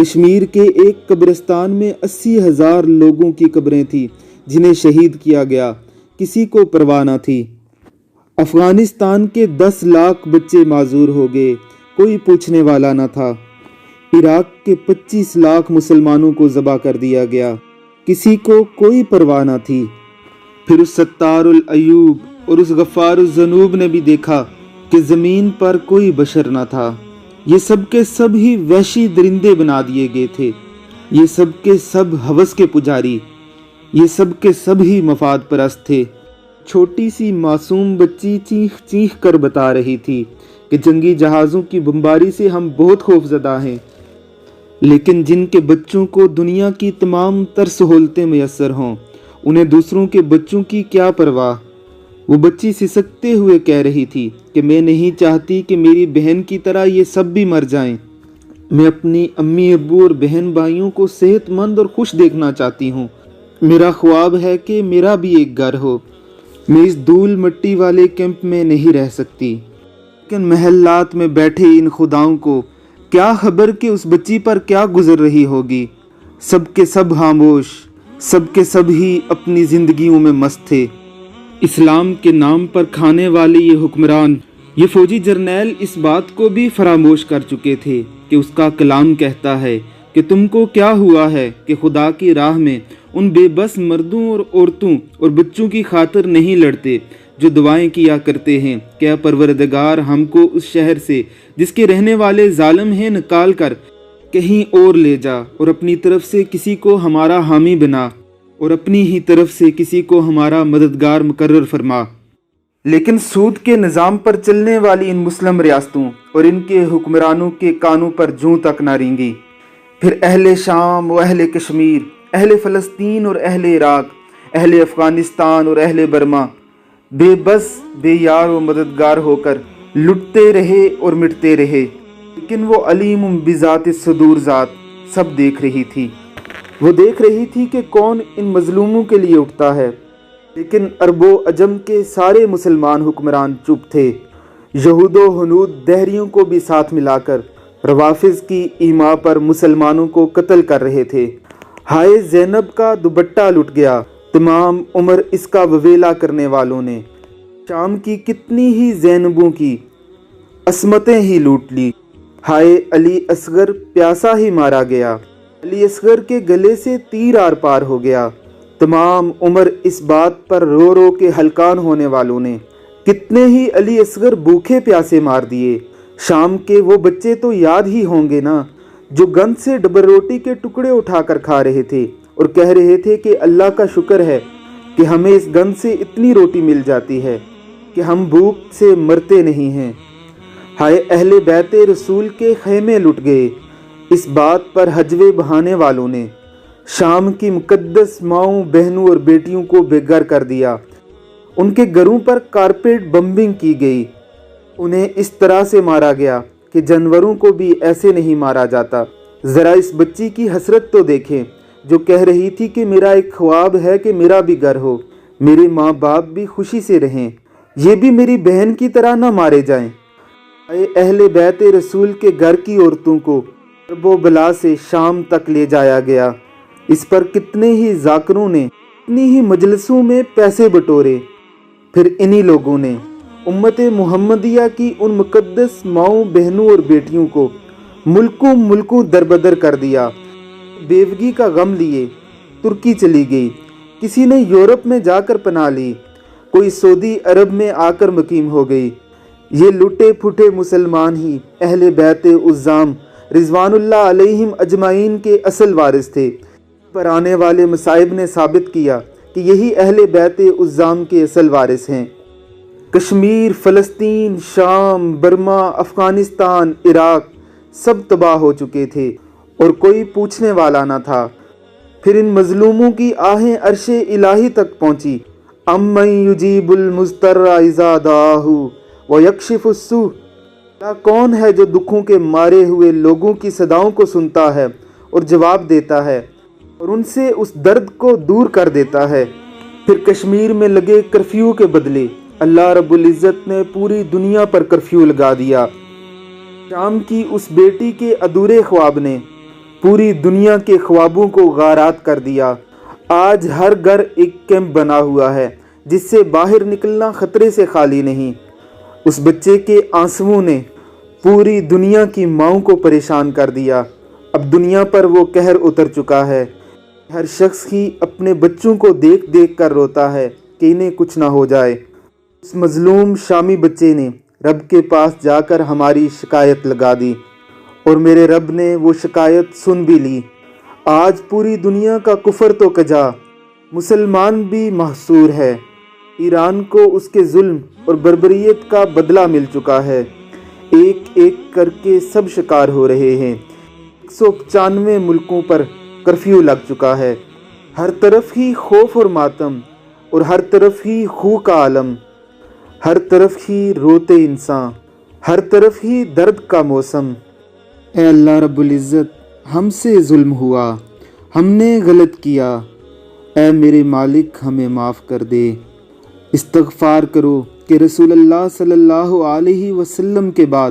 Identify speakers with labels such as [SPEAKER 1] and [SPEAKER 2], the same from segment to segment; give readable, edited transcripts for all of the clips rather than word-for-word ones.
[SPEAKER 1] کشمیر کے ایک قبرستان میں 80,000 لوگوں کی قبریں تھیں جنہیں شہید کیا گیا، کسی کو پرواہ نہ تھی۔ افغانستان کے 10 لاکھ بچے معذور ہو گئے، کوئی پوچھنے والا نہ تھا۔ عراق کے 25 لاکھ مسلمانوں کو ذبح کر دیا گیا، کسی کو کوئی پرواہ نہ تھی۔ پھر اس ستار العیوب اور اس غفار الذنوب نے بھی دیکھا کہ زمین پر کوئی بشر نہ تھا۔ یہ سب کے سب ہی وحشی درندے بنا دیے گئے تھے، یہ سب کے سب ہوس کے پجاری، یہ سب کے سب ہی مفاد پرست تھے۔ چھوٹی سی معصوم بچی چیخ چیخ کر بتا رہی تھی کہ جنگی جہازوں کی بمباری سے ہم بہت خوف زدہ ہیں، لیکن جن کے بچوں کو دنیا کی تمام تر سہولتیں میسر ہوں، انہیں دوسروں کے بچوں کی کیا پرواہ۔ وہ بچی سسکتے ہوئے کہہ رہی تھی کہ میں نہیں چاہتی کہ میری بہن کی طرح یہ سب بھی مر جائیں۔ میں اپنی امی ابو اور بہن بھائیوں کو صحت مند اور خوش دیکھنا چاہتی ہوں۔ میرا خواب ہے کہ میرا بھی ایک گھر ہو۔ میں اس دھول مٹی والے کیمپ میں نہیں رہ سکتی۔ لیکن محلات میں بیٹھے ان خداؤں کو کیا خبر کہ اس بچی پر کیا گزر رہی ہوگی۔ سب کے سب خاموش، سب کے سب ہی اپنی زندگیوں میں مست تھے۔ اسلام کے نام پر کھانے والے یہ حکمران، یہ فوجی جرنیل اس بات کو بھی فراموش کر چکے تھے کہ اس کا کلام کہتا ہے کہ تم کو کیا ہوا ہے کہ خدا کی راہ میں ان بے بس مردوں اور عورتوں اور بچوں کی خاطر نہیں لڑتے جو دعائیں کیا کرتے ہیں کہ اے پروردگار ہم کو اس شہر سے جس کے رہنے والے ظالم ہیں نکال کر کہیں اور لے جا، اور اپنی طرف سے کسی کو ہمارا حامی بنا، اور اپنی ہی طرف سے کسی کو ہمارا مددگار مقرر فرما۔ لیکن سود کے نظام پر چلنے والی ان مسلم ریاستوں اور ان کے حکمرانوں کے کانوں پر جوں تک نہ رینگی۔ پھر اہل شام و اہل کشمیر، اہل فلسطین اور اہل عراق، اہل افغانستان اور اہل برما بے بس، بے یار و مددگار ہو کر لٹتے رہے اور مٹتے رہے، لیکن وہ علیم بذات الصدور ذات سب دیکھ رہی تھی۔ وہ دیکھ رہی تھی کہ کون ان مظلوموں کے لیے اٹھتا ہے، لیکن عرب و عجم کے سارے مسلمان حکمران چپ تھے۔ یہود و ہنود دہریوں کو بھی ساتھ ملا کر روافض کی ایما پر مسلمانوں کو قتل کر رہے تھے۔ ہائے زینب کا دوپٹہ لٹ گیا، تمام عمر اس کا وویلا کرنے والوں نے۔ شام کی کتنی ہی زینبوں کی عصمتیں ہی لوٹ لی۔ ہائے علی اصغر پیاسا ہی مارا گیا، علی اصغر کے گلے سے تیر آر پار ہو گیا۔ تمام عمر اس بات پر رو رو کے ہلکان ہونے والوں نے کتنے ہی علی اصغر بھوکے پیاسے مار دیے۔ شام کے وہ بچے تو یاد ہی ہوں گے نا جو گند سے ڈبر روٹی کے ٹکڑے اٹھا کر کھا رہے تھے اور کہہ رہے تھے کہ اللہ کا شکر ہے کہ ہمیں اس گند سے اتنی روٹی مل جاتی ہے کہ ہم بھوک سے مرتے نہیں ہیں۔ ہائے اہل بیت رسول کے خیمے لٹ گئے، اس بات پر ہجوے بہانے والوں نے شام کی مقدس ماؤں بہنوں اور بیٹیوں کو بے گھر کر دیا۔ ان کے گھروں پر کارپیٹ بمبنگ کی گئی، انہیں اس طرح سے مارا گیا کہ جانوروں کو بھی ایسے نہیں مارا جاتا۔ ذرا اس بچی کی حسرت تو دیکھیں جو کہہ رہی تھی کہ میرا ایک خواب ہے کہ میرا بھی گھر ہو، میرے ماں باپ بھی خوشی سے رہیں، یہ بھی میری بہن کی طرح نہ مارے جائیں۔ اے اہل بیت رسول کے گھر کی عورتوں کو حرب و بلا سے شام تک لے جایا گیا۔ اس پر کتنے ہی ذاکروں نے اتنی ہی مجلسوں میں پیسے بٹورے۔ پھر انہی لوگوں نے امت محمدیہ کی ان مقدس ماؤں بہنوں اور بیٹیوں کو ملکوں ملکوں دربدر کر دیا۔ بیوگی کا غم لیے ترکی چلی گئی، کسی نے یورپ میں جا کر پناہ لی، کوئی سعودی عرب میں آ کر مقیم ہو گئی۔ یہ لٹے پھٹے مسلمان ہی اہل بیت عظام رضوان اللہ علیہم اجمعین کے اصل وارث تھے۔ پر آنے والے مصائب نے ثابت کیا کہ یہی اہل بیت عظام کے اصل وارث ہیں۔ کشمیر، فلسطین، شام، برما، افغانستان، عراق سب تباہ ہو چکے تھے اور کوئی پوچھنے والا نہ تھا۔ پھر ان مظلوموں کی آہیں عرش الہی تک پہنچی۔ امن یجیب المضطر اذا دعاہ ویکشف السوء، کون ہے جو دکھوں کے مارے ہوئے لوگوں کی صداؤں کو سنتا ہے اور جواب دیتا ہے اور ان سے اس درد کو دور کر دیتا ہے۔ پھر کشمیر میں لگے کرفیو کے بدلے اللہ رب العزت نے پوری دنیا پر کرفیو لگا دیا۔ شام کی اس بیٹی کے ادھورے خواب نے پوری دنیا کے خوابوں کو غارات کر دیا۔ آج ہر گھر ایک کیمپ بنا ہوا ہے جس سے باہر نکلنا خطرے سے خالی نہیں۔ اس بچے کے آنسوؤں نے پوری دنیا کی ماؤں کو پریشان کر دیا۔ اب دنیا پر وہ قہر اتر چکا ہے۔ ہر شخص ہی اپنے بچوں کو دیکھ دیکھ کر روتا ہے کہ انہیں کچھ نہ ہو جائے۔ اس مظلوم شامی بچے نے رب کے پاس جا کر ہماری شکایت لگا دی اور میرے رب نے وہ شکایت سن بھی لی۔ آج پوری دنیا کا کفر تو کجا، مسلمان بھی محصور ہے۔ ایران کو اس کے ظلم اور بربریت کا بدلہ مل چکا ہے۔ ایک ایک کر کے سب شکار ہو رہے ہیں۔ 195 ملکوں پر کرفیو لگ چکا ہے۔ ہر طرف ہی خوف اور ماتم، اور ہر طرف ہی خون کا عالم، ہر طرف ہی روتے انسان، ہر طرف ہی درد کا موسم۔ اے اللہ رب العزت، ہم سے ظلم ہوا، ہم نے غلط کیا، اے میرے مالک ہمیں معاف کر دے۔ استغفار کرو کہ رسول اللہ صلی اللہ علیہ وسلم کے بعد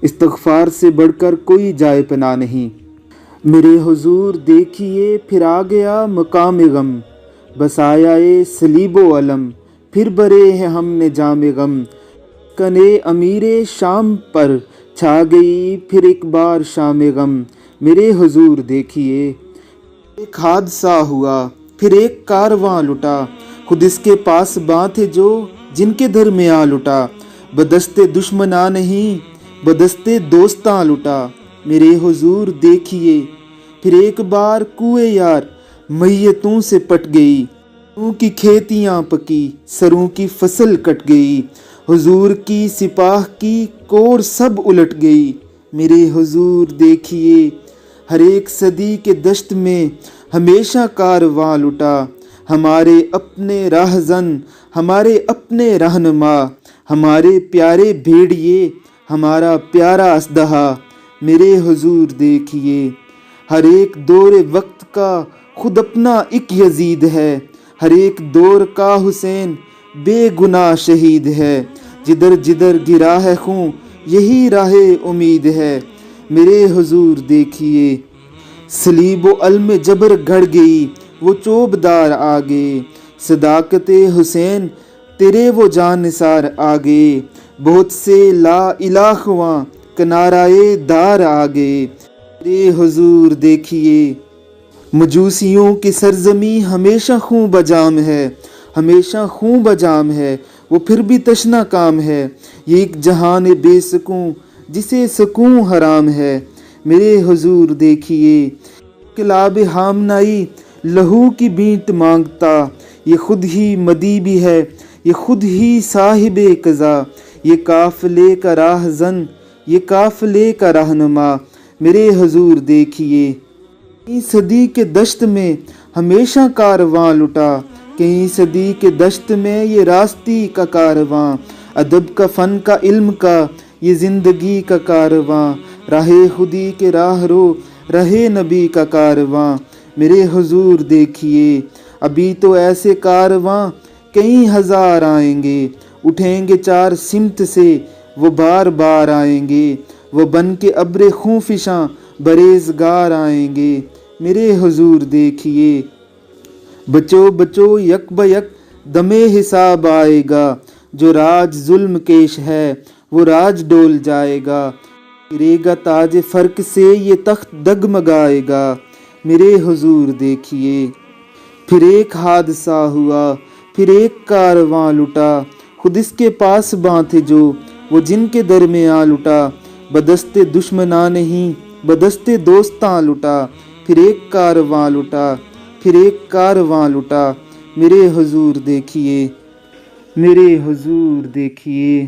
[SPEAKER 1] استغفار سے بڑھ کر کوئی جائے پناہ نہیں۔ میرے حضور دیکھیے پھر آ گیا مقام غم، بس آیا اے صلیب و علم، پھر برے ہیں ہم نے جام غم، کنے امیر شام پر چھا گئی پھر ایک بار شام غم۔ میرے حضور دیکھیے ایک حادثہ ہوا، پھر ایک کارواں لٹا، خود اس کے پاس باں تھے جو جن کے درمیان لٹا، بدستے دشمناں نہیں بدستے دوستاں لٹا۔ میرے حضور دیکھیے پھر ایک بار کوئے یار میتوں سے پٹ گئی، سروں کی کھیتیاں پکی، سروں کی فصل کٹ گئی، حضور کی سپاہ کی کور سب الٹ گئی۔ میرے حضور دیکھیے ہر ایک صدی کے دشت میں ہمیشہ کارواں لٹا، ہمارے اپنے راہزن، ہمارے اپنے رہنما، ہمارے پیارے بھیڑیے، ہمارا پیارا اسدہا۔ میرے حضور دیکھیے ہر ایک دور وقت کا خود اپنا ایک یزید ہے، ہر ایک دور کا حسین بے گناہ شہید ہے، جدھر جدھر گرا ہے خون یہی راہ امید ہے۔ میرے حضور دیکھیے صلیب و علم جبر گڑ گئی، وہ چوبدار آگے، صداقت حسین تیرے وہ جان نثار آگے، بہت سے لا الہ خواں کنارائے دار آگے۔ میرے حضور دیکھیے مجوسیوں کی سرزمی ہمیشہ خون بجام ہے، ہمیشہ خون بجام ہے، وہ پھر بھی تشنا کام ہے، یہ ایک جہان بے سکون جسے سکون حرام ہے۔ میرے حضور دیکھیے انقلاب ہامنائی لہو کی بینٹ مانگتا، یہ خود ہی مدی بھی ہے، یہ خود ہی صاحب قضا، یہ قافلے کا راہزن، یہ قافلے کا رہنما۔ میرے حضور دیکھیے کئی صدی کے دشت میں ہمیشہ کارواں لٹا، کئی صدی کے دشت میں یہ راستی کا کارواں، ادب کا فن کا علم کا یہ زندگی کا کارواں، راہ خودی کے راہ رو راہ نبی کا کارواں۔ میرے حضور دیکھیے ابھی تو ایسے کارواں کئی ہزار آئیں گے، اٹھیں گے چار سمت سے وہ بار بار آئیں گے، وہ بن کے ابر خوں فشاں بریزگار آئیں گے۔ میرے حضور دیکھیے بچو بچو یک بہ یک دم حساب آئے گا، جو راج ظلم کیش ہے وہ راج ڈول جائے گا، گرے گا تاج فرق سے یہ تخت ڈگمگائے گا۔ میرے حضور دیکھیے پھر ایک حادثہ ہوا، پھر ایک کارواں لٹا، خود اس کے پاس باں تھے جو وہ جن کے درمیان لٹا، بدستے دشمناں نہیں بدستے دوستاں لٹا، پھر ایک کارواں لٹا، پھر ایک کارواں لٹا۔ میرے حضور دیکھیے، میرے حضور دیکھیے۔